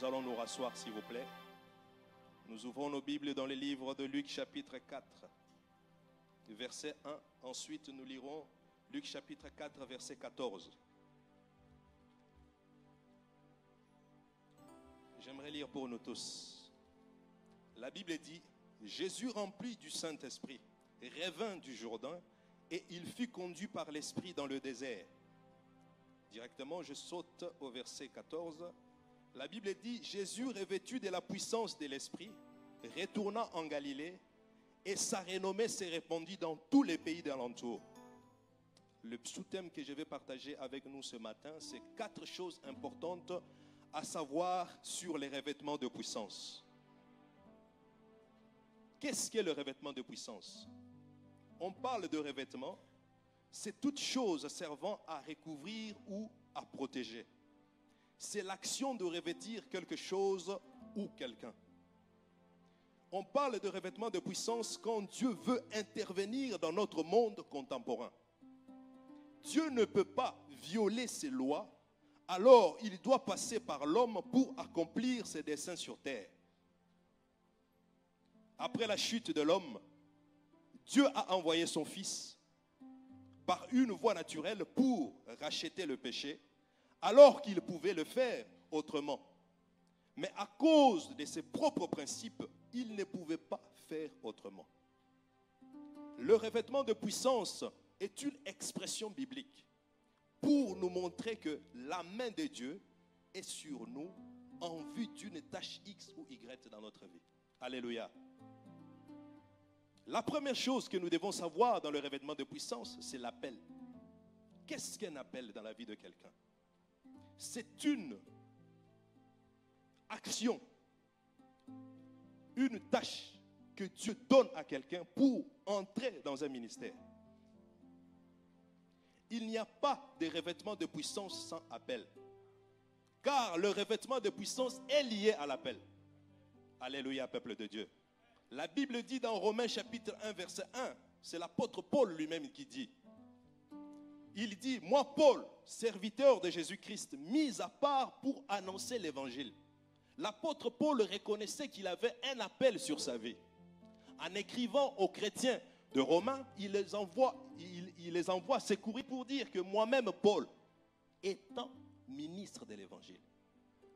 Nous allons nous rasseoir, s'il vous plaît. Nous ouvrons nos Bibles dans le livre de Luc chapitre 4, verset 1. Ensuite, nous lirons Luc chapitre 4, verset 14. J'aimerais lire pour nous tous. La Bible dit, Jésus rempli du Saint-Esprit, revint du Jourdain, et il fut conduit par l'Esprit dans le désert. Directement, je saute au verset 14. La Bible dit, Jésus, revêtu de la puissance de l'Esprit, retourna en Galilée, et sa renommée s'est répandue dans tous les pays d'alentour. Le sous-thème que je vais partager avec nous ce matin, c'est 4 choses importantes à savoir sur les revêtements de puissance. Qu'est-ce qu'est le revêtement de puissance? On parle de revêtement, c'est toute chose servant à recouvrir ou à protéger. C'est l'action de revêtir quelque chose ou quelqu'un. On parle de revêtement de puissance quand Dieu veut intervenir dans notre monde contemporain. Dieu ne peut pas violer ses lois, alors il doit passer par l'homme pour accomplir ses desseins sur terre. Après la chute de l'homme, Dieu a envoyé son Fils par une voie naturelle pour racheter le péché, alors qu'il pouvait le faire autrement. Mais à cause de ses propres principes, il ne pouvait pas faire autrement. Le revêtement de puissance est une expression biblique pour nous montrer que la main de Dieu est sur nous en vue d'une tâche X ou Y dans notre vie. Alléluia. La première chose que nous devons savoir dans le revêtement de puissance, c'est l'appel. Qu'est-ce qu'un appel dans la vie de quelqu'un? C'est une action, une tâche que Dieu donne à quelqu'un pour entrer dans un ministère. Il n'y a pas de revêtement de puissance sans appel. Car le revêtement de puissance est lié à l'appel. Alléluia, peuple de Dieu. La Bible dit dans Romains chapitre 1, verset 1, c'est l'apôtre Paul lui-même qui dit. Il dit, moi Paul, serviteur de Jésus-Christ, mis à part pour annoncer l'évangile. L'apôtre Paul reconnaissait qu'il avait un appel sur sa vie. En écrivant aux chrétiens de Romains, il les envoie secourir pour dire que moi-même, Paul, étant ministre de l'évangile,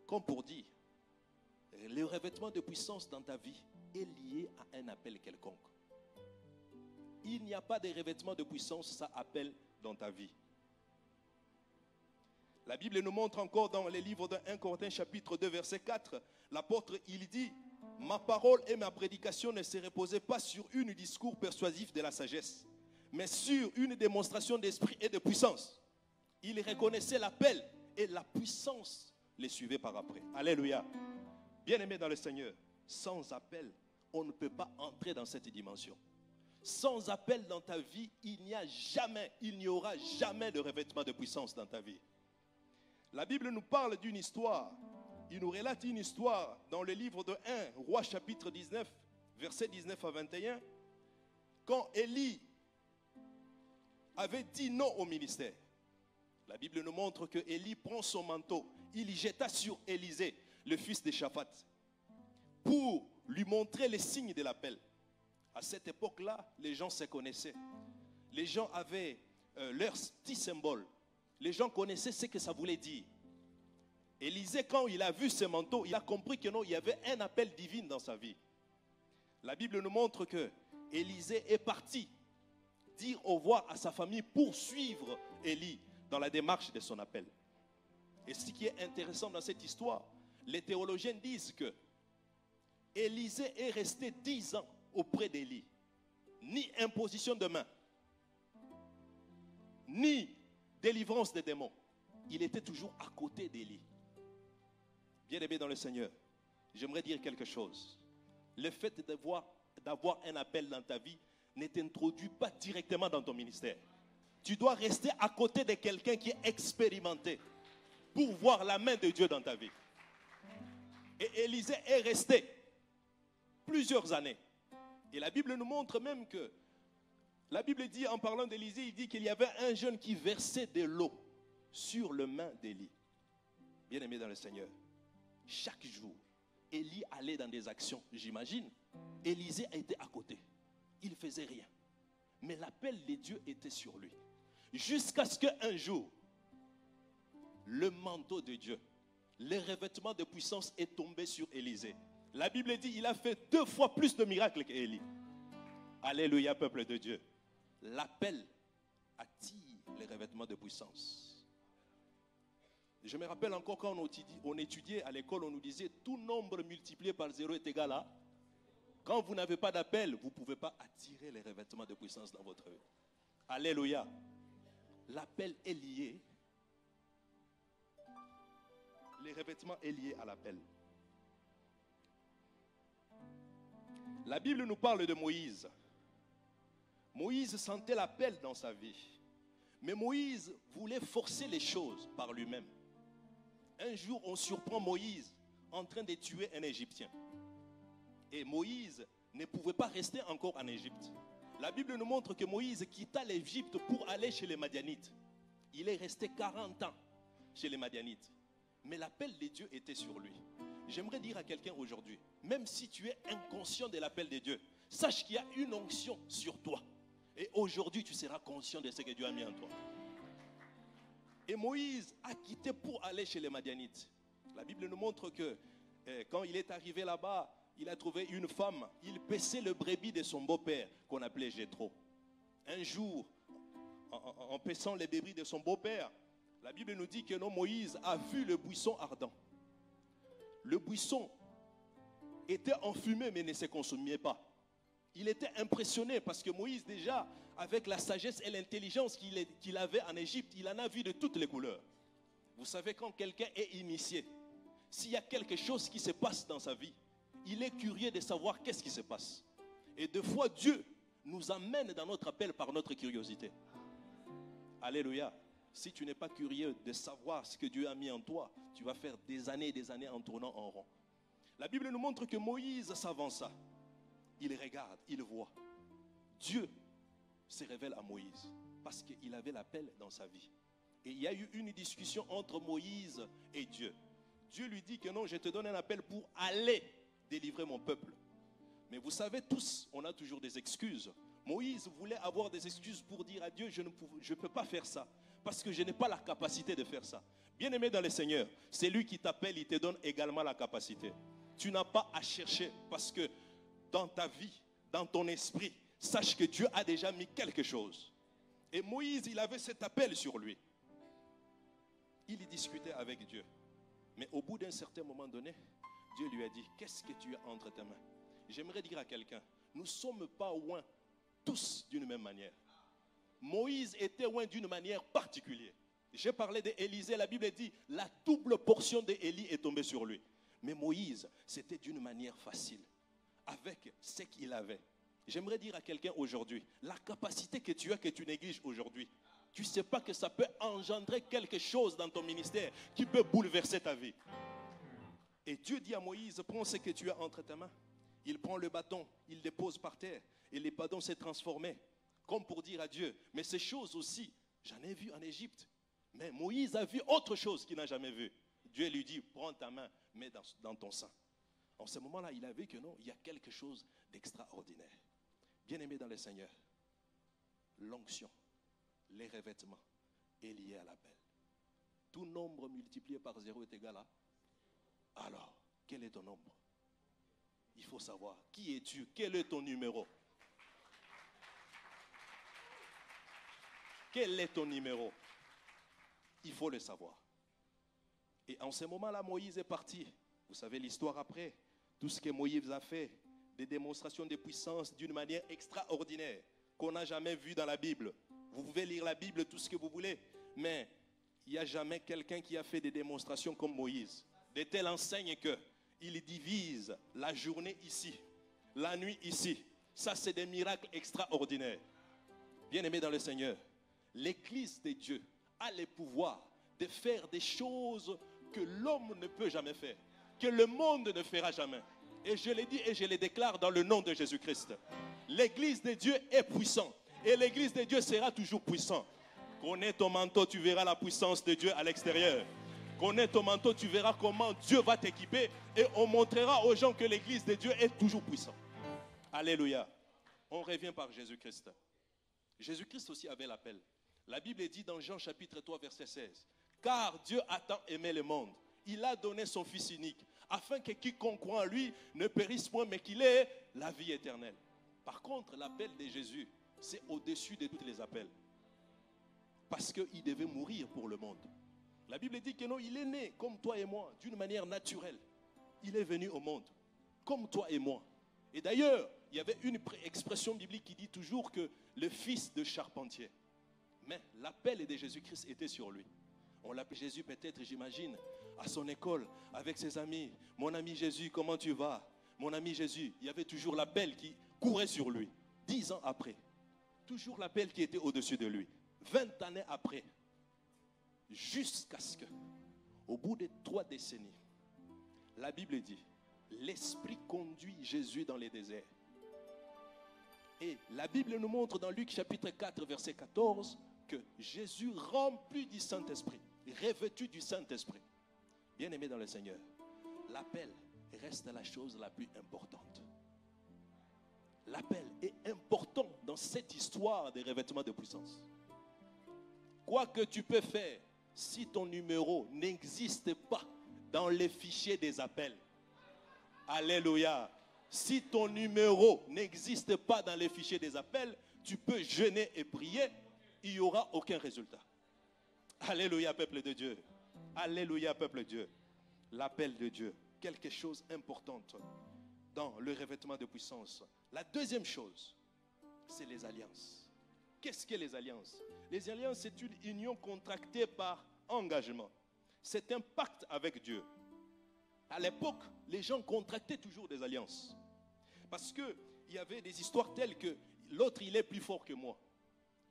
comme pour dire, le revêtement de puissance dans ta vie est lié à un appel quelconque. Il n'y a pas de revêtement de puissance sans appel dans ta vie. La Bible nous montre encore dans les livres de 1 Corinthiens chapitre 2 verset 4, l'apôtre il dit, ma parole et ma prédication ne se reposaient pas sur un discours persuasif de la sagesse, mais sur une démonstration d'esprit et de puissance. Il reconnaissait l'appel et la puissance les suivait par après. Alléluia. Bien-aimés dans le Seigneur, sans appel, on ne peut pas entrer dans cette dimension. Sans appel dans ta vie, il n'y aura jamais de revêtement de puissance dans ta vie. La Bible nous parle d'une histoire. Il nous relate une histoire dans le livre de 1 Roi chapitre 19, versets 19 à 21. Quand Élie avait dit non au ministère. La Bible nous montre que Élie prend son manteau. Il y jeta sur Élisée, le fils de Shaphat, pour lui montrer les signes de l'appel. À cette époque-là, les gens se connaissaient. Les gens avaient leur petit symbole. Les gens connaissaient ce que ça voulait dire. Élisée, quand il a vu ce manteau, il a compris que non, il y avait un appel divin dans sa vie. La Bible nous montre que Élisée est parti dire au revoir à sa famille pour suivre Élie dans la démarche de son appel. Et ce qui est intéressant dans cette histoire, les théologiens disent que Élisée est resté 10 ans auprès d'Élie. Ni imposition de main, ni délivrance des démons. Il était toujours à côté d'Élie. Bien-aimé dans le Seigneur, j'aimerais dire quelque chose. Le fait d'avoir un appel dans ta vie ne t'introduit pas directement dans ton ministère. Tu dois rester à côté de quelqu'un qui est expérimenté pour voir la main de Dieu dans ta vie. Et Élisée est resté plusieurs années. Et la Bible nous montre même que, la Bible dit, en parlant d'Élisée, il dit qu'il y avait un jeune qui versait de l'eau sur les mains d'Élie. Bien-aimé dans le Seigneur, chaque jour, Élie allait dans des actions, j'imagine. Élisée était à côté. Il ne faisait rien. Mais l'appel de Dieu était sur lui. Jusqu'à ce qu'un jour, le manteau de Dieu, le revêtement de puissance est tombé sur Élisée. La Bible dit qu'il a fait 2 fois plus de miracles qu'Élie. Alléluia, peuple de Dieu. L'appel attire les revêtements de puissance. Je me rappelle encore quand on étudiait à l'école, on nous disait tout nombre multiplié par 0 est égal à. Quand vous n'avez pas d'appel, vous ne pouvez pas attirer les revêtements de puissance dans votre vie. Alléluia. L'appel est lié. Les revêtements est lié à l'appel. La Bible nous parle de Moïse. Moïse sentait l'appel dans sa vie. Mais Moïse voulait forcer les choses par lui-même. Un jour, on surprend Moïse en train de tuer un Égyptien. Et Moïse ne pouvait pas rester encore en Égypte. La Bible nous montre que Moïse quitta l'Égypte pour aller chez les Madianites. Il est resté 40 ans chez les Madianites. Mais l'appel de Dieu était sur lui. J'aimerais dire à quelqu'un aujourd'hui, même si tu es inconscient de l'appel de Dieu, sache qu'il y a une onction sur toi. Et aujourd'hui, tu seras conscient de ce que Dieu a mis en toi. Et Moïse a quitté pour aller chez les Madianites. La Bible nous montre que quand il est arrivé là-bas, il a trouvé une femme. Il paissait le brebis de son beau-père, qu'on appelait Jéthro. Un jour, en paissant les brebis de son beau-père, la Bible nous dit que non, Moïse a vu le buisson ardent. Le buisson était enfumé mais ne se consumait pas. Il était impressionné parce que Moïse déjà, avec la sagesse et l'intelligence qu'il avait en Égypte, il en a vu de toutes les couleurs. Vous savez, quand quelqu'un est initié, s'il y a quelque chose qui se passe dans sa vie, il est curieux de savoir qu'est-ce qui se passe. Et des fois, Dieu nous amène dans notre appel par notre curiosité. Alléluia. Si tu n'es pas curieux de savoir ce que Dieu a mis en toi, tu vas faire des années en tournant en rond. La Bible nous montre que Moïse s'avança. Il regarde, il voit. Dieu se révèle à Moïse parce qu'il avait l'appel dans sa vie. Et il y a eu une discussion entre Moïse et Dieu. Dieu lui dit que non, je te donne un appel pour aller délivrer mon peuple. Mais vous savez tous, on a toujours des excuses. Moïse voulait avoir des excuses pour dire à Dieu, je ne peux pas faire ça. Parce que je n'ai pas la capacité de faire ça. Bien-aimé dans le Seigneur, c'est lui qui t'appelle, il te donne également la capacité. Tu n'as pas à chercher parce que dans ta vie, dans ton esprit, sache que Dieu a déjà mis quelque chose. Et Moïse, il avait cet appel sur lui. Il y discutait avec Dieu. Mais au bout d'un certain moment donné, Dieu lui a dit, qu'est-ce que tu as entre tes mains? J'aimerais dire à quelqu'un, nous ne sommes pas loin tous d'une même manière. Moïse était loin d'une manière particulière. J'ai parlé d'Élisée, la Bible dit, la double portion d'Élie est tombée sur lui. Mais Moïse, c'était d'une manière facile, avec ce qu'il avait. J'aimerais dire à quelqu'un aujourd'hui, la capacité que tu as, que tu négliges aujourd'hui, tu ne sais pas que ça peut engendrer quelque chose dans ton ministère qui peut bouleverser ta vie. Et Dieu dit à Moïse, prends ce que tu as entre tes mains. Il prend le bâton, il le dépose par terre et le bâton s'est transformé. Comme pour dire à Dieu, mais ces choses aussi, j'en ai vu en Égypte. Mais Moïse a vu autre chose qu'il n'a jamais vu. Dieu lui dit, prends ta main, mets dans ton sein. En ce moment-là, il a vu que non, il y a quelque chose d'extraordinaire. Bien-aimé dans le Seigneur, l'onction, les revêtements est lié à l'appel. Tout nombre multiplié par 0 est égal à. Alors, quel est ton nombre? Il faut savoir, qui es-tu? Quel est ton numéro? Quel est ton numéro? Il faut le savoir. Et en ce moment-là, Moïse est parti. Vous savez l'histoire après. Tout ce que Moïse a fait, des démonstrations de puissance d'une manière extraordinaire qu'on n'a jamais vu dans la Bible. Vous pouvez lire la Bible tout ce que vous voulez, mais il n'y a jamais quelqu'un qui a fait des démonstrations comme Moïse. De telle enseigne qu'il divise la journée ici, la nuit ici. Ça, c'est des miracles extraordinaires. Bien-aimés dans le Seigneur, l'Église de Dieu a le pouvoir de faire des choses que l'homme ne peut jamais faire, que le monde ne fera jamais. Et je le dis et je le déclare dans le nom de Jésus-Christ. L'Église de Dieu est puissante et l'Église de Dieu sera toujours puissante. Connais ton manteau, tu verras la puissance de Dieu à l'extérieur. Connais ton manteau, tu verras comment Dieu va t'équiper et on montrera aux gens que l'église de Dieu est toujours puissante. Alléluia. On revient par Jésus-Christ. Jésus-Christ aussi avait l'appel. La Bible dit dans Jean chapitre 3 verset 16, « Car Dieu a tant aimé le monde, il a donné son Fils unique, afin que quiconque croit en lui ne périsse point, mais qu'il ait la vie éternelle. » Par contre, l'appel de Jésus, c'est au-dessus de tous les appels. Parce qu'il devait mourir pour le monde. La Bible dit que non, il est né comme toi et moi, d'une manière naturelle. Il est venu au monde, comme toi et moi. Et d'ailleurs, il y avait une expression biblique qui dit toujours que le fils de charpentier. Mais l'appel de Jésus-Christ était sur lui. On l'appelait Jésus peut-être, j'imagine, à son école, avec ses amis. Mon ami Jésus, comment tu vas? Mon ami Jésus, il y avait toujours l'appel qui courait sur lui. 10 ans après, toujours l'appel qui était au-dessus de lui. 20 années après, jusqu'à ce que, au bout de 3 décennies, la Bible dit, l'Esprit conduit Jésus dans les déserts. Et la Bible nous montre dans Luc chapitre 4, verset 14, que Jésus rempli du Saint-Esprit, revêtu du Saint-Esprit. Bien-aimé dans le Seigneur, l'appel reste la chose la plus importante. L'appel est important dans cette histoire des revêtements de puissance. Quoi que tu peux faire, si ton numéro n'existe pas dans les fichiers des appels, alléluia, si ton numéro n'existe pas dans les fichiers des appels, tu peux jeûner et prier, il n'y aura aucun résultat. Alléluia, peuple de Dieu. Alléluia, peuple de Dieu. L'appel de Dieu, quelque chose d'important dans le revêtement de puissance. La deuxième chose, c'est les alliances. Qu'est-ce que les alliances? Les alliances, c'est une union contractée par engagement. C'est un pacte avec Dieu. À l'époque, les gens contractaient toujours des alliances. Parce qu'il y avait des histoires telles que l'autre, il est plus fort que moi.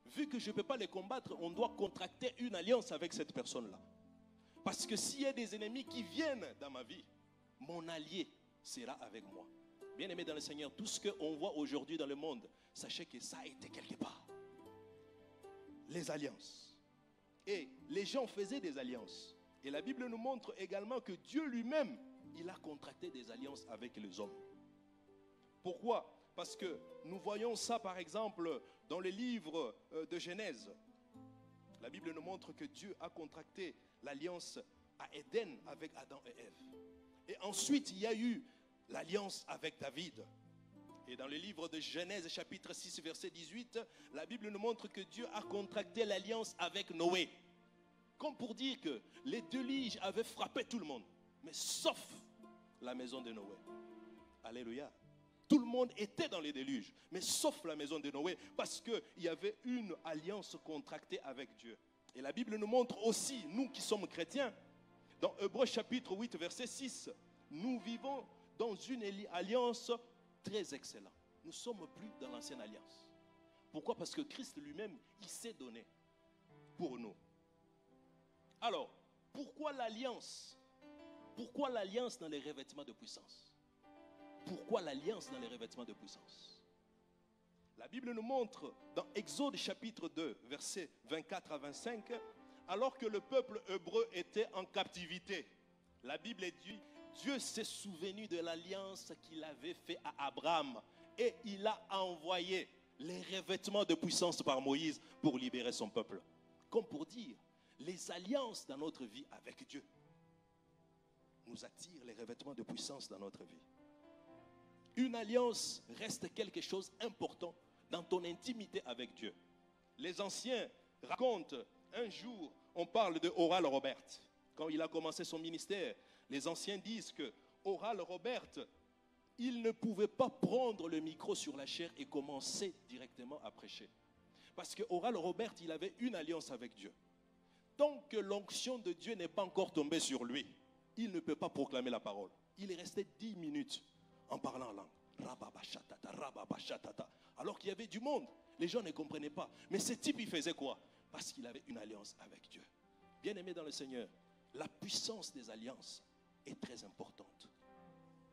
Vu que je ne peux pas les combattre, on doit contracter une alliance avec cette personne-là. Parce que s'il y a des ennemis qui viennent dans ma vie, mon allié sera avec moi. Bien-aimé dans le Seigneur, tout ce qu'on voit aujourd'hui dans le monde, sachez que ça a été quelque part. Les alliances. Et les gens faisaient des alliances. Et la Bible nous montre également que Dieu lui-même, il a contracté des alliances avec les hommes. Pourquoi? Parce que nous voyons ça par exemple dans le livre de Genèse. La Bible nous montre que Dieu a contracté l'alliance à Éden avec Adam et Ève. Et ensuite, il y a eu l'alliance avec David. Et dans le livre de Genèse chapitre 6 verset 18, la Bible nous montre que Dieu a contracté l'alliance avec Noé. Comme pour dire que les déluges avaient frappé tout le monde, mais sauf la maison de Noé. Alléluia. Tout le monde était dans les déluges, mais sauf la maison de Noé, parce qu'il y avait une alliance contractée avec Dieu. Et la Bible nous montre aussi, nous qui sommes chrétiens, dans Hébreux chapitre 8 verset 6, nous vivons dans une alliance très excellente. Nous ne sommes plus dans l'ancienne alliance. Pourquoi? Parce que Christ lui-même, il s'est donné pour nous. Alors, pourquoi l'alliance? Pourquoi l'alliance dans les revêtements de puissance? Pourquoi l'alliance dans les revêtements de puissance? La Bible nous montre dans Exode chapitre 2, versets 24 à 25, alors que le peuple hébreu était en captivité, la Bible dit, Dieu s'est souvenu de l'alliance qu'il avait faite à Abraham et il a envoyé les revêtements de puissance par Moïse pour libérer son peuple. Comme pour dire, les alliances dans notre vie avec Dieu nous attirent les revêtements de puissance dans notre vie. Une alliance reste quelque chose d'important dans ton intimité avec Dieu. Les anciens racontent, un jour, on parle de Oral Robert. Quand il a commencé son ministère, les anciens disent que Oral Robert, il ne pouvait pas prendre le micro sur la chair et commencer directement à prêcher. Parce que Oral Robert, il avait une alliance avec Dieu. Tant que l'onction de Dieu n'est pas encore tombée sur lui, il ne peut pas proclamer la parole. Il est resté 10 minutes en parlant en langue. Alors qu'il y avait du monde, les gens ne comprenaient pas. Mais ce type, il faisait quoi? Parce qu'il avait une alliance avec Dieu. Bien-aimé dans le Seigneur, la puissance des alliances est très importante.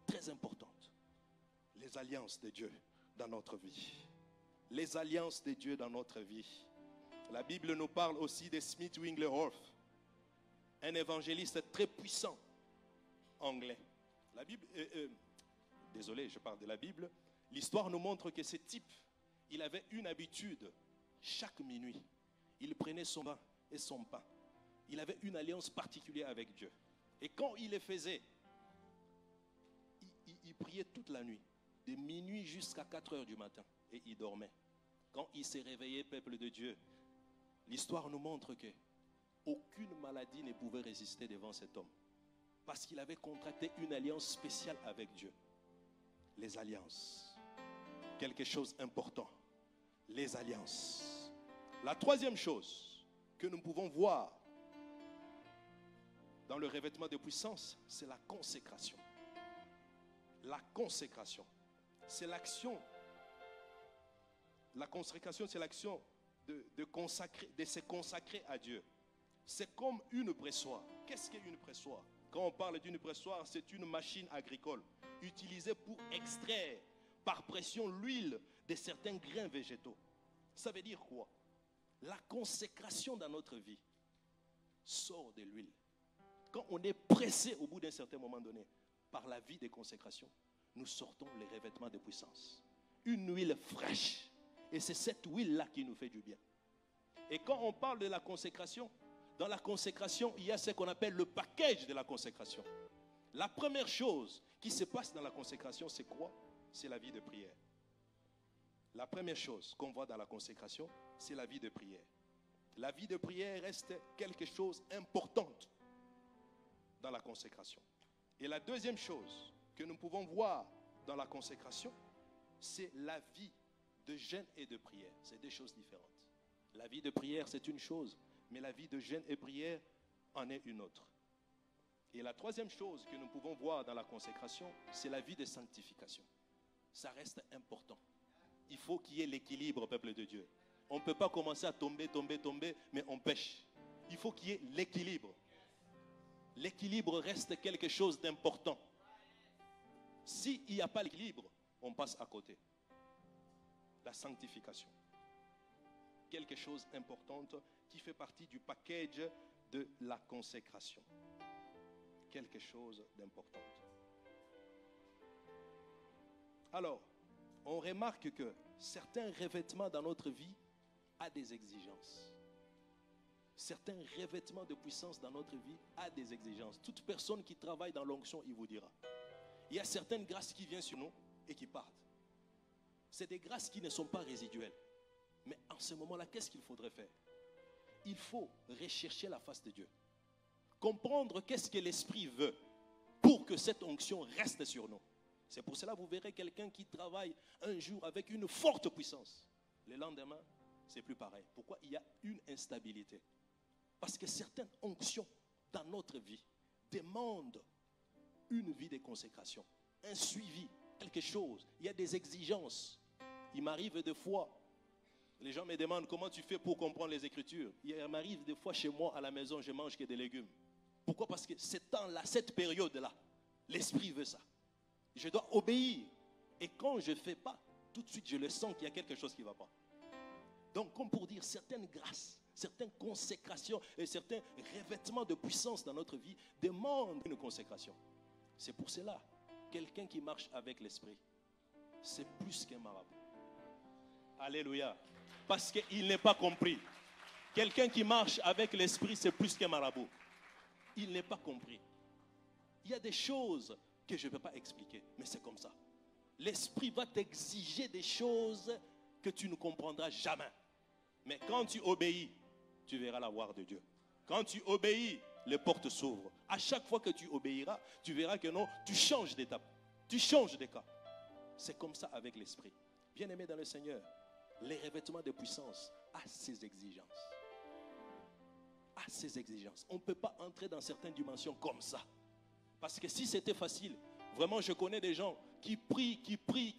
Très importante. Les alliances de Dieu dans notre vie. Les alliances de Dieu dans notre vie. La Bible nous parle aussi de Smith Wigglesworth. un évangéliste très puissant, anglais. La Bible, désolé, je parle de la Bible. L'histoire nous montre que ce type, il avait une habitude. Chaque minuit, il prenait son vin et son pain. Il avait une alliance particulière avec Dieu. Et quand il le faisait, il priait toute la nuit, de minuit jusqu'à 4 heures du matin, et il dormait. Quand il s'est réveillé, peuple de Dieu, l'histoire nous montre que aucune maladie ne pouvait résister devant cet homme. Parce qu'il avait contracté une alliance spéciale avec Dieu. Les alliances. Quelque chose d'important. Les alliances. La troisième chose que nous pouvons voir dans le revêtement de puissance, c'est la consécration. La consécration. C'est l'action. La consécration, c'est l'action de se consacrer à Dieu. C'est comme une pressoire. Qu'est-ce qu'une pressoire? Quand on parle d'une pressoire, c'est une machine agricole utilisée pour extraire par pression l'huile de certains grains végétaux. Ça veut dire quoi? La consécration dans notre vie sort de l'huile. Quand on est pressé au bout d'un certain moment donné par la vie de consécration, nous sortons les revêtements de puissance. Une huile fraîche. Et c'est cette huile-là qui nous fait du bien. Et quand on parle de la consécration, dans la consécration, il y a ce qu'on appelle le package de la consécration. La première chose qui se passe dans la consécration, c'est quoi? C'est la vie de prière. La première chose qu'on voit dans la consécration, c'est la vie de prière. La vie de prière reste quelque chose d'important dans la consécration. Et la deuxième chose que nous pouvons voir dans la consécration, c'est la vie de jeûne et de prière. C'est deux choses différentes. La vie de prière, c'est une chose, mais la vie de jeûne et prière en est une autre. Et la troisième chose que nous pouvons voir dans la consécration, c'est la vie de sanctification. Ça reste important. Il faut qu'il y ait l'équilibre, peuple de Dieu. On ne peut pas commencer à tomber, mais on pêche. Il faut qu'il y ait l'équilibre. L'équilibre reste quelque chose d'important. S'il n'y a pas l'équilibre, on passe à côté. La sanctification. Quelque chose d'important qui fait partie du package de la consécration. Quelque chose d'important. Alors, on remarque que certains revêtements dans notre vie ont des exigences. Certains revêtements de puissance dans notre vie ont des exigences. Toute personne qui travaille dans l'onction, il vous dira. Il y a certaines grâces qui viennent sur nous et qui partent. C'est des grâces qui ne sont pas résiduelles. Mais en ce moment-là, qu'est-ce qu'il faudrait faire? Il faut rechercher la face de Dieu. Comprendre qu'est-ce que l'Esprit veut pour que cette onction reste sur nous. C'est pour cela que vous verrez quelqu'un qui travaille un jour avec une forte puissance. Le lendemain, c'est plus pareil. Pourquoi? Il y a une instabilité. Parce que certaines onctions dans notre vie demandent une vie de consécration, un suivi, quelque chose. Il y a des exigences. Il m'arrive des fois, les gens me demandent comment tu fais pour comprendre les Écritures. Il m'arrive des fois chez moi à la maison, je mange que des légumes. Pourquoi? Parce que ce temps-là, cette période-là, l'Esprit veut ça. Je dois obéir. Et quand je ne fais pas, tout de suite je le sens qu'il y a quelque chose qui ne va pas. Donc, comme pour dire, certaines grâces, certaines consécrations et certains revêtements de puissance dans notre vie demandent une consécration. C'est pour cela, quelqu'un qui marche avec l'Esprit, c'est plus qu'un marabout. Alléluia. Parce qu'il n'est pas compris. Quelqu'un qui marche avec l'Esprit, c'est plus qu'un marabout. Il n'est pas compris. Il y a des choses que je ne peux pas expliquer, mais c'est comme ça. L'Esprit va t'exiger des choses que tu ne comprendras jamais. Mais quand tu obéis, tu verras la gloire de Dieu. Quand tu obéis, les portes s'ouvrent. À chaque fois que tu obéiras, tu verras que non, tu changes d'étape. Tu changes de cas. C'est comme ça avec l'Esprit. Bien-aimé dans le Seigneur, les revêtements de puissance ont ses exigences. A ses exigences. On ne peut pas entrer dans certaines dimensions comme ça. Parce que si c'était facile, vraiment je connais des gens qui prient, qui prient.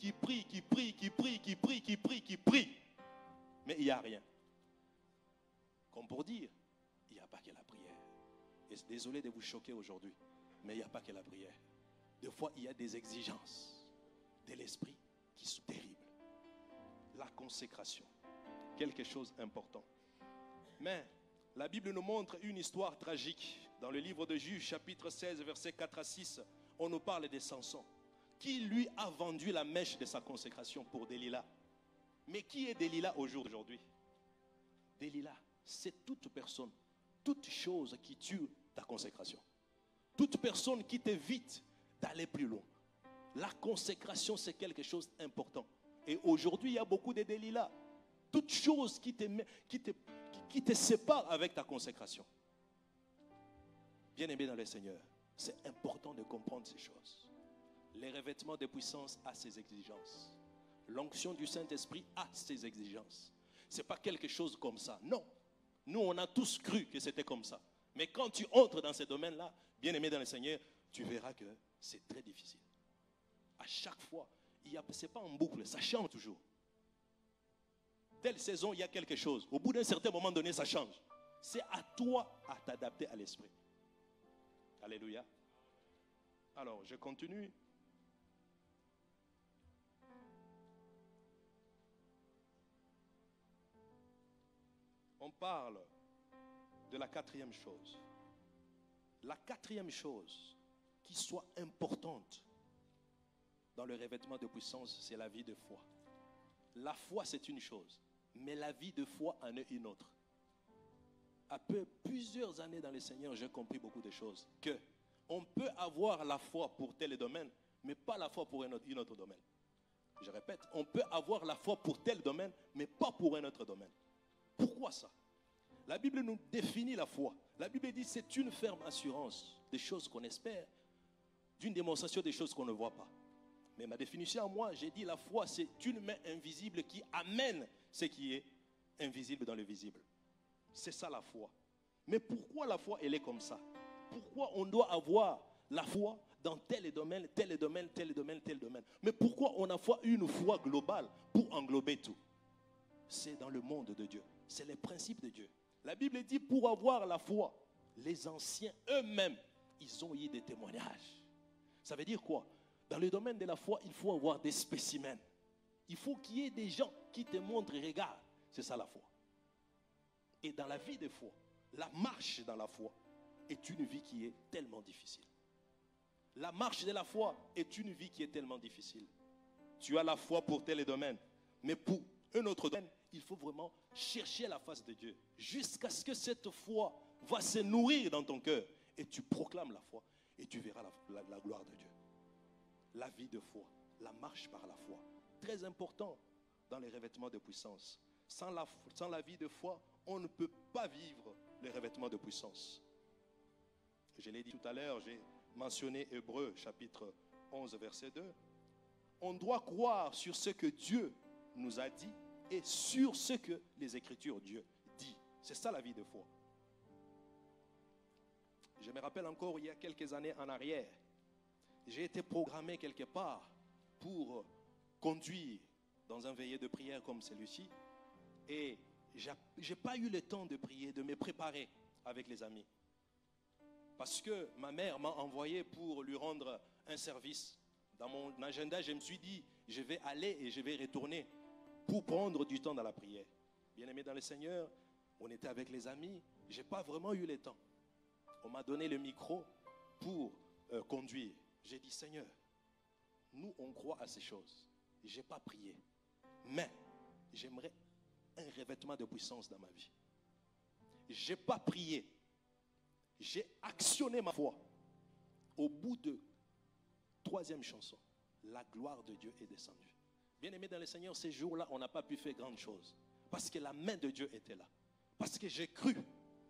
Mais il n'y a rien. Comme pour dire, il n'y a pas que la prière. Et désolé de vous choquer aujourd'hui, mais il n'y a pas que la prière. Des fois, il y a des exigences de l'Esprit qui sont terribles. La consécration, quelque chose d'important. Mais La Bible nous montre une histoire tragique. Dans le livre de Juges, chapitre 16, versets 4 à 6, on nous parle de Samson, qui lui a vendu la mèche de sa consécration pour Delilah. Mais qui est Delilah au jour d'aujourd'hui? Delilah, c'est toute personne, toute chose qui tue ta consécration. Toute personne qui t'évite d'aller plus loin. La consécration, c'est quelque chose d'important. Et aujourd'hui, il y a beaucoup de Delilah. Toute chose qui te sépare avec ta consécration. Bien-aimé dans le Seigneur, c'est important de comprendre ces choses. Les revêtements de puissance a ses exigences. L'onction du Saint-Esprit a ses exigences. Ce n'est pas quelque chose comme ça. Non. Nous, on a tous cru que c'était comme ça. Mais quand tu entres dans ces domaines-là, bien-aimé dans le Seigneur, tu verras que c'est très difficile. À chaque fois, ce n'est pas en boucle, ça change toujours. Telle saison, il y a quelque chose. Au bout d'un certain moment donné, ça change. C'est à toi à t'adapter à l'esprit. Alléluia. Alors, je continue. On parle de la quatrième chose. La quatrième chose qui soit importante dans le revêtement de puissance, c'est la vie de foi. La foi, c'est une chose, mais la vie de foi en est une autre. Après plusieurs années dans le Seigneur, j'ai compris beaucoup de choses. Que on peut avoir la foi pour tel domaine, mais pas la foi pour un autre domaine. Je répète, on peut avoir la foi pour tel domaine, mais pas pour un autre domaine. Pourquoi ça? La Bible nous définit la foi. La Bible dit c'est une ferme assurance des choses qu'on espère, d'une démonstration des choses qu'on ne voit pas. Mais ma définition à moi, j'ai dit la foi, c'est une main invisible qui amène ce qui est invisible dans le visible. C'est ça la foi. Mais pourquoi la foi, elle est comme ça? Pourquoi on doit avoir la foi dans tel domaine, tel domaine, tel domaine, tel domaine? Mais pourquoi on a une foi globale pour englober tout? C'est dans le monde de Dieu. C'est les principes de Dieu. La Bible dit pour avoir la foi, les anciens eux-mêmes, ils ont eu des témoignages. Ça veut dire quoi? Dans le domaine de la foi, il faut avoir des spécimens. Il faut qu'il y ait des gens qui te montrent, regarde, c'est ça la foi. Et dans la vie de foi, la marche dans la foi est une vie qui est tellement difficile. La marche de la foi est une vie qui est tellement difficile. Tu as la foi pour tel domaine, mais pour un autre domaine, il faut vraiment chercher la face de Dieu jusqu'à ce que cette foi va se nourrir dans ton cœur et tu proclames la foi et tu verras la gloire de Dieu. La vie de foi, la marche par la foi, très important dans les revêtements de puissance. Sans la vie de foi, on ne peut pas vivre les revêtements de puissance. Je l'ai dit tout à l'heure, j'ai mentionné Hébreux chapitre 11 verset 2. On doit croire sur ce que Dieu nous a dit et sur ce que les Écritures Dieu dit. C'est ça la vie de foi. Je me rappelle encore il y a quelques années en arrière, j'ai été programmé quelque part pour conduire dans un veillée de prière comme celui-ci et je n'ai pas eu le temps de prier, de me préparer avec les amis. Parce que ma mère m'a envoyé pour lui rendre un service. Dans mon agenda, je me suis dit, je vais aller et je vais retourner pour prendre du temps dans la prière. Bien-aimé dans le Seigneur, on était avec les amis, je n'ai pas vraiment eu le temps. On m'a donné le micro pour conduire. J'ai dit, Seigneur, nous on croit à ces choses. Je n'ai pas prié, mais j'aimerais un revêtement de puissance dans ma vie. Je n'ai pas prié. J'ai actionné ma foi. Au bout de 3e chanson, la gloire de Dieu est descendue. Bien-aimé dans le Seigneur, ces jours-là, on n'a pas pu faire grande chose. Parce que la main de Dieu était là. Parce que j'ai cru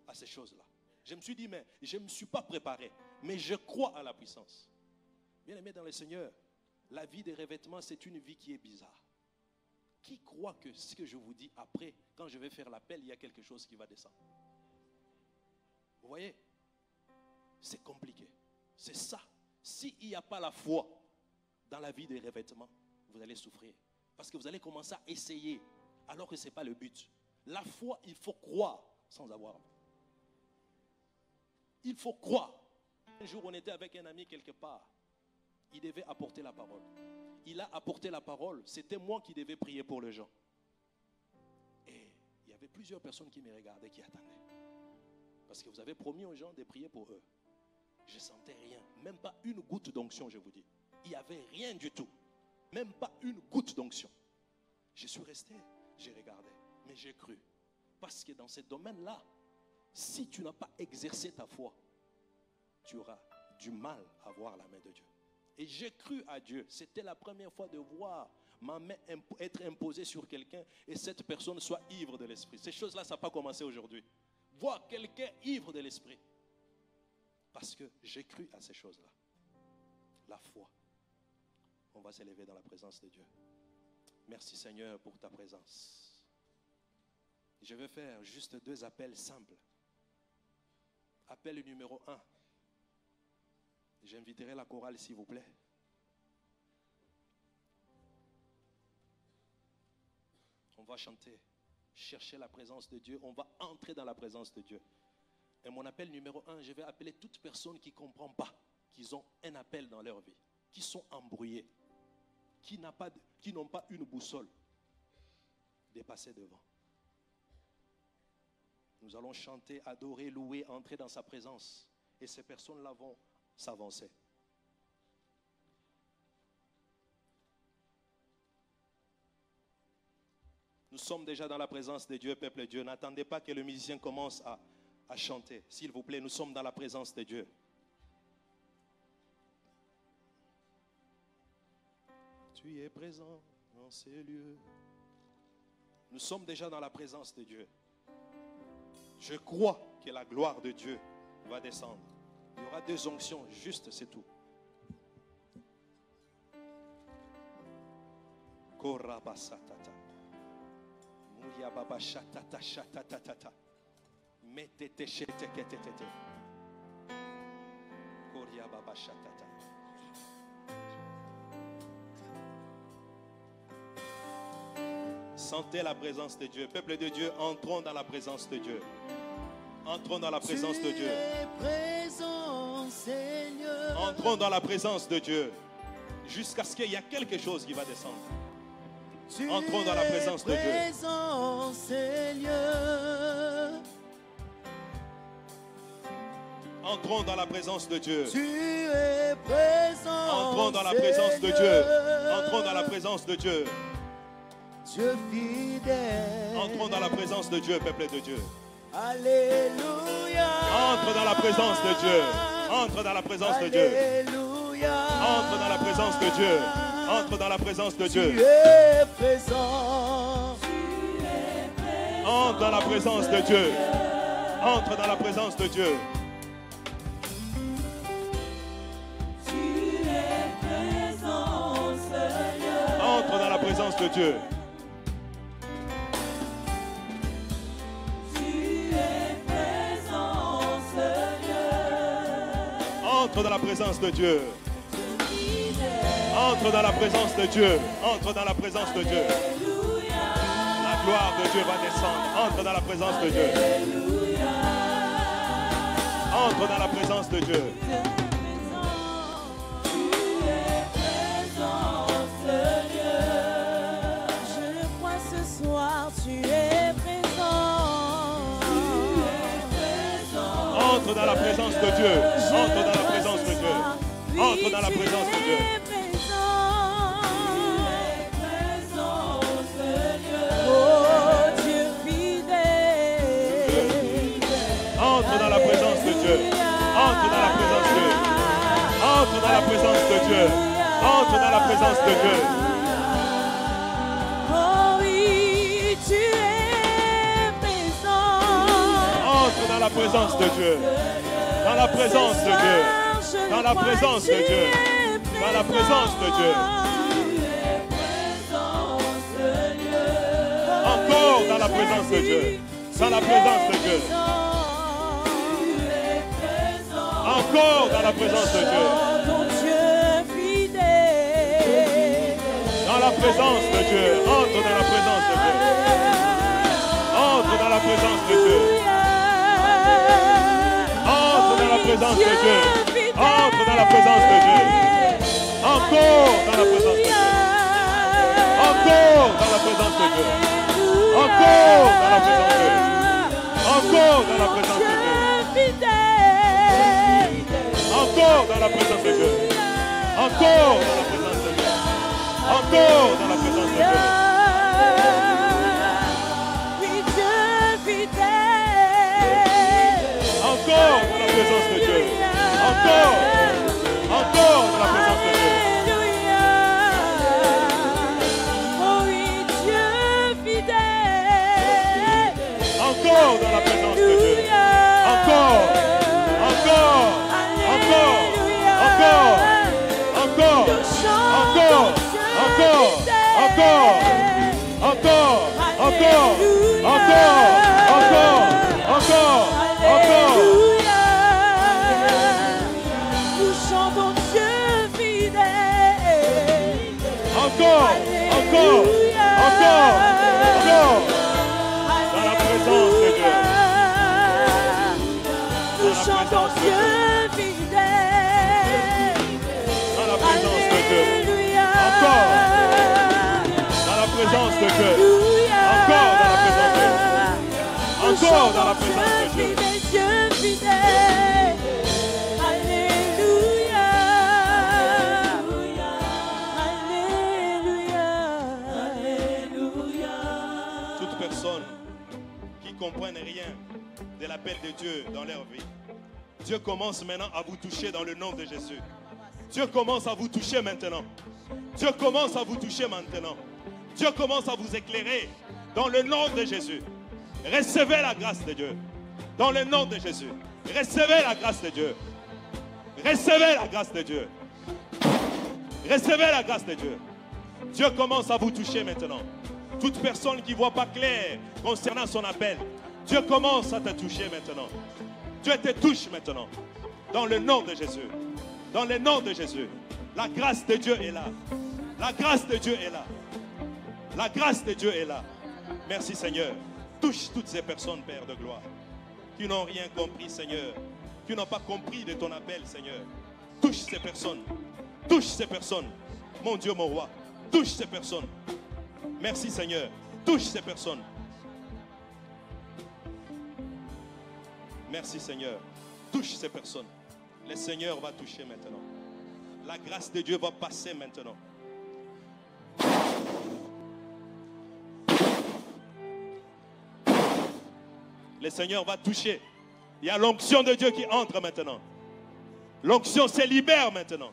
à ces choses-là. Je me suis dit, mais je ne me suis pas préparé. Mais je crois à la puissance. Bien-aimé dans le Seigneur, la vie des revêtements, c'est une vie qui est bizarre. Qui croit que ce que je vous dis après, quand je vais faire l'appel, il y a quelque chose qui va descendre? Vous voyez? C'est compliqué. C'est ça. S'il n'y a pas la foi dans la vie des revêtements, vous allez souffrir. Parce que vous allez commencer à essayer, alors que ce n'est pas le but. La foi, il faut croire sans avoir. Il faut croire. Un jour, on était avec un ami quelque part. Il devait apporter la parole. Il a apporté la parole. C'était moi qui devais prier pour les gens. Et il y avait plusieurs personnes qui me regardaient, qui attendaient. Parce que vous avez promis aux gens de prier pour eux. Je ne sentais rien. Même pas une goutte d'onction, je vous dis. Il n'y avait rien du tout. Même pas une goutte d'onction. Je suis resté, j'ai regardé. Mais j'ai cru. Parce que dans ce domaine-là, si tu n'as pas exercé ta foi, tu auras du mal à voir la main de Dieu. Et j'ai cru à Dieu. C'était la première fois de voir ma main être imposée sur quelqu'un et cette personne soit ivre de l'esprit. Ces choses-là, ça n'a pas commencé aujourd'hui. Voir quelqu'un ivre de l'esprit. Parce que j'ai cru à ces choses-là. La foi. On va s'élever dans la présence de Dieu. Merci Seigneur pour ta présence. Je vais faire juste 2 appels simples. Appel numéro 1. J'inviterai la chorale s'il vous plaît. On va chanter, chercher la présence de Dieu. On va entrer dans la présence de Dieu. Et mon appel numéro 1, je vais appeler toute personne qui ne comprend pas qu'ils ont un appel dans leur vie, qui sont embrouillés, qui n'ont pas une boussole, de passer devant. Nous allons chanter, adorer, louer, entrer dans sa présence. Et ces personnes-là vont s'avancer. Nous sommes déjà dans la présence de Dieu, peuple de Dieu. N'attendez pas que le musicien commence à chanter. S'il vous plaît, nous sommes dans la présence de Dieu. Tu es présent dans ces lieux. Nous sommes déjà dans la présence de Dieu. Je crois que la gloire de Dieu va descendre. Il y aura 2 onctions, juste, c'est tout. Korabasatata. Muyababa shatata shatatata. Metete sheteketete. Koryababa shatata. Sentez la présence de Dieu. Peuple de Dieu, entrons dans la présence de Dieu. Entrons dans la présence de Dieu. Entrons dans la présence de Dieu. Jusqu'à ce qu'il y ait quelque chose qui va descendre. Entrons dans la présence de Dieu. Entrons dans la présence de Dieu. Entrons dans la présence de Dieu. Entrons dans la présence de Dieu. Dieu fidèle. Entrons dans la présence de Dieu, peuple de Dieu. Alléluia. Entre dans la présence de Dieu. Entre dans la présence de Dieu. Alléluia. Entre dans la présence de Dieu. Entre dans la présence de Dieu. Tu es présent. Entre dans la présence de Dieu. Entre dans la présence de Dieu. Tu es présent, Seigneur. Entre dans la présence de Dieu. Entre dans la présence de Dieu. Entre dans la présence de Dieu. Entre dans la présence de Dieu. La gloire de Dieu va descendre. Entre dans la présence de Dieu. Entre dans la présence de Dieu. Je le crois ce soir, tu es présent. Entre dans la présence de Dieu. Entre dans la présence de Dieu. Entre dans la présence de Dieu. Oh Dieu fidèle. Entre dans la présence de Dieu. Entre dans la présence de Dieu. Entre dans la présence de Dieu. Entre dans la présence de Dieu. Oh oui, tu es présent. Entre dans la présence de Dieu. Dans la présence de Dieu. Dans la présence de Dieu. Dans la présence de Dieu. Encore dans la présence de Dieu. Dans la présence de Dieu. Encore dans la présence de Dieu. Dans la présence de Dieu. Entre dans la présence de Dieu. Entre dans la présence de Dieu. Entre dans la présence de Dieu. Entre dans la présence de Dieu. Encore dans la présence de Dieu. Encore dans la présence de Dieu. Encore dans la présence de Dieu. Encore dans la présence de Dieu. Encore dans la présence de Dieu. Encore dans la présence de Dieu. Oui, Dieu fidèle. Encore dans la présence de Dieu. Encore. Encore dans la présence de Dieu. Alléluia. Oh oui, Dieu fidèle. Encore dans la présence de Dieu. Encore. Encore. Encore. Encore. Encore. Encore. Encore. Encore. Encore. Encore. Encore. Encore. Encore. Encore. Nous chantons Dieu fidèle. Encore. Encore. Encore. Encore. Dans la présence de Dieu. Nous chantons Dieu fidèle. Dans la présence de Dieu. Alléluia. Encore. Dans la présence de Dieu. Alléluia. Encore dans la présence de Dieu. Nous Encore dans la chantons présence de Dieu. Dieu fidèle. Alléluia. Alléluia. Alléluia. Toute personne qui ne comprenne rien de l'appel de Dieu dans leur vie, Dieu commence maintenant à vous toucher dans le nom de Jésus. Dieu commence à vous toucher maintenant. Dieu commence à vous toucher maintenant. Dieu commence à vous éclairer dans le nom de Jésus. Recevez la grâce de Dieu. Dans le nom de Jésus. Recevez la grâce de Dieu. Recevez la grâce de Dieu. Recevez la grâce de Dieu. Dieu commence à vous toucher maintenant. Toute personne qui ne voit pas clair concernant son appel, Dieu commence à te toucher maintenant. Dieu te touche maintenant. Dans le nom de Jésus. Dans le nom de Jésus. La grâce de Dieu est là. La grâce de Dieu est là. La grâce de Dieu est là. Merci Seigneur. Touche toutes ces personnes, Père de gloire, qui n'ont rien compris, Seigneur, qui n'ont pas compris de ton appel, Seigneur. Touche ces personnes. Touche ces personnes. Mon Dieu, mon roi. Touche ces personnes. Merci Seigneur. Touche ces personnes. Merci Seigneur. Touche ces personnes. Le Seigneur va toucher maintenant. La grâce de Dieu va passer maintenant. Le Seigneur va toucher. Il y a l'onction de Dieu qui entre maintenant. L'onction se libère maintenant.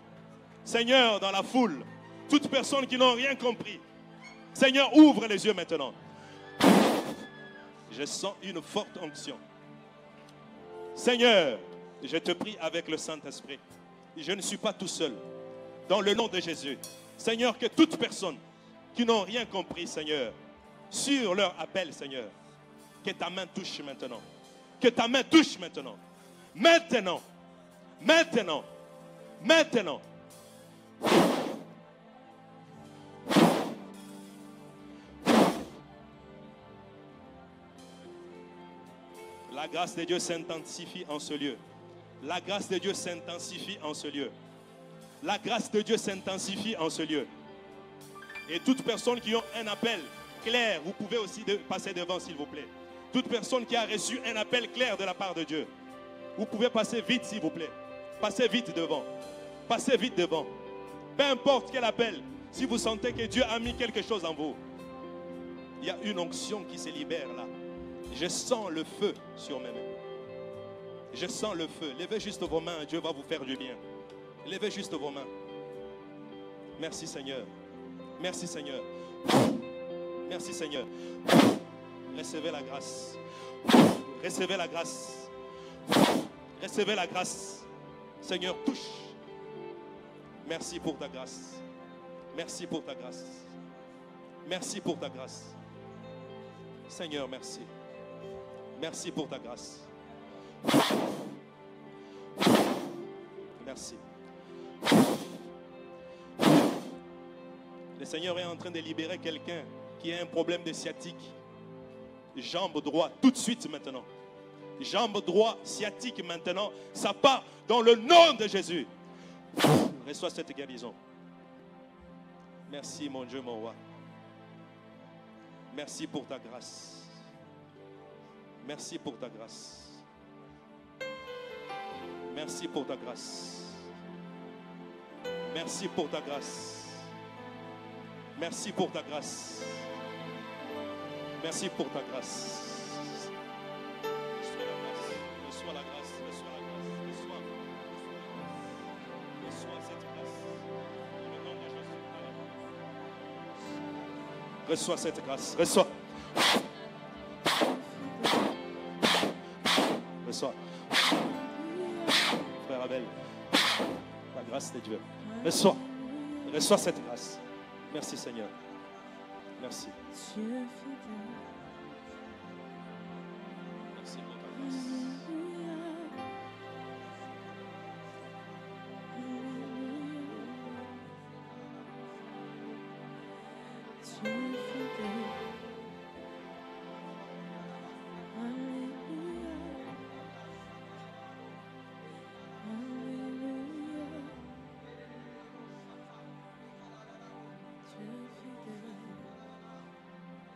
Seigneur, dans la foule, toutes personnes qui n'ont rien compris, Seigneur, ouvre les yeux maintenant. Je sens une forte onction. Seigneur, je te prie avec le Saint-Esprit. Je ne suis pas tout seul. Dans le nom de Jésus. Seigneur, que toutes personnes qui n'ont rien compris, Seigneur, sur leur appel, Seigneur, que ta main touche maintenant. Que ta main touche maintenant. Maintenant. Maintenant. Maintenant. La grâce de Dieu s'intensifie en ce lieu. La grâce de Dieu s'intensifie en ce lieu. La grâce de Dieu s'intensifie en ce lieu. Et toute personne qui a un appel clair, vous pouvez aussi passer devant, s'il vous plaît. Toute personne qui a reçu un appel clair de la part de Dieu, vous pouvez passer vite, s'il vous plaît. Passez vite devant. Passez vite devant. Peu importe quel appel, si vous sentez que Dieu a mis quelque chose en vous, il y a une onction qui se libère là. Je sens le feu sur mes mains. Je sens le feu. Levez juste vos mains, Dieu va vous faire du bien. Levez juste vos mains. Merci Seigneur. Merci Seigneur. Merci Seigneur. Recevez la grâce. Recevez la grâce. Recevez la grâce. Seigneur, touche. Merci pour ta grâce. Merci pour ta grâce. Merci pour ta grâce. Seigneur, merci. Merci pour ta grâce. Merci. Le Seigneur est en train de libérer quelqu'un qui a un problème de sciatique. Jambe droite, tout de suite maintenant. Jambe droite, sciatique maintenant. Ça part dans le nom de Jésus. Reçois cette guérison. Merci mon Dieu, mon roi. Merci pour ta grâce. Merci pour ta grâce. Merci pour ta grâce. Merci pour ta grâce. Merci pour ta grâce. Merci pour ta grâce. Reçois la grâce. Reçois la grâce. Reçois la grâce. Reçois cette grâce. Dans le nom de Jésus. Reçois cette grâce. Reçois. Reçois. Frère Abel, la grâce de Dieu. Reçois. Reçois cette grâce. Merci Seigneur. Merci. Merci pour ta grâce.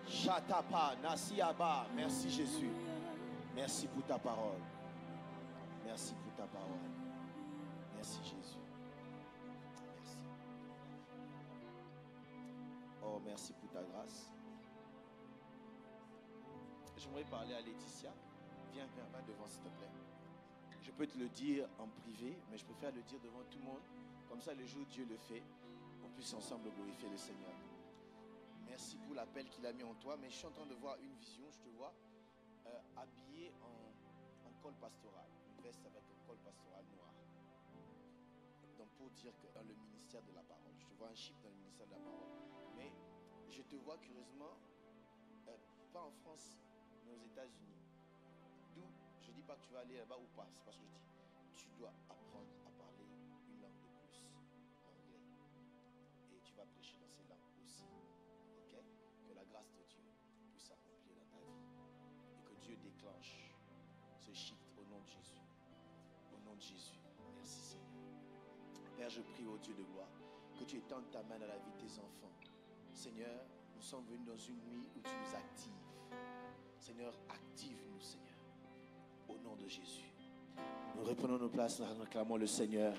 Shatapa, Nasiaba, merci Jésus. Merci pour ta parole. Merci pour ta parole. Merci Jésus. Merci. Oh, merci pour ta grâce. J'aimerais parler à Laetitia. Viens devant s'il te plaît. Je peux te le dire en privé, mais je préfère le dire devant tout le monde. Comme ça, le jour où Dieu le fait, on puisse ensemble glorifier le Seigneur. Merci pour l'appel qu'il a mis en toi, mais je suis en train de voir une vision. Je te vois habillé en col pastoral, une veste avec un col pastoral noir. Donc pour dire que dans le ministère de la parole, je te vois un chiffre dans le ministère de la parole. Mais je te vois curieusement, pas en France, mais aux États-Unis. D'où je ne dis pas que tu vas aller là-bas ou pas, c'est parce que je dis tu dois apprendre à parler une langue de plus, l'anglais. Et tu vas prêcher dans ces langues aussi. Que la grâce de Dieu puisse s'accomplir dans ta vie et que Dieu déclenche ce shift au nom de Jésus. Au nom de Jésus. Merci Seigneur. Père, je prie au Dieu de gloire que tu étendes ta main dans la vie de tes enfants. Seigneur, nous sommes venus dans une nuit où tu nous actives. Seigneur, active-nous Seigneur. Au nom de Jésus. Nous reprenons nos places, nous acclamons le Seigneur.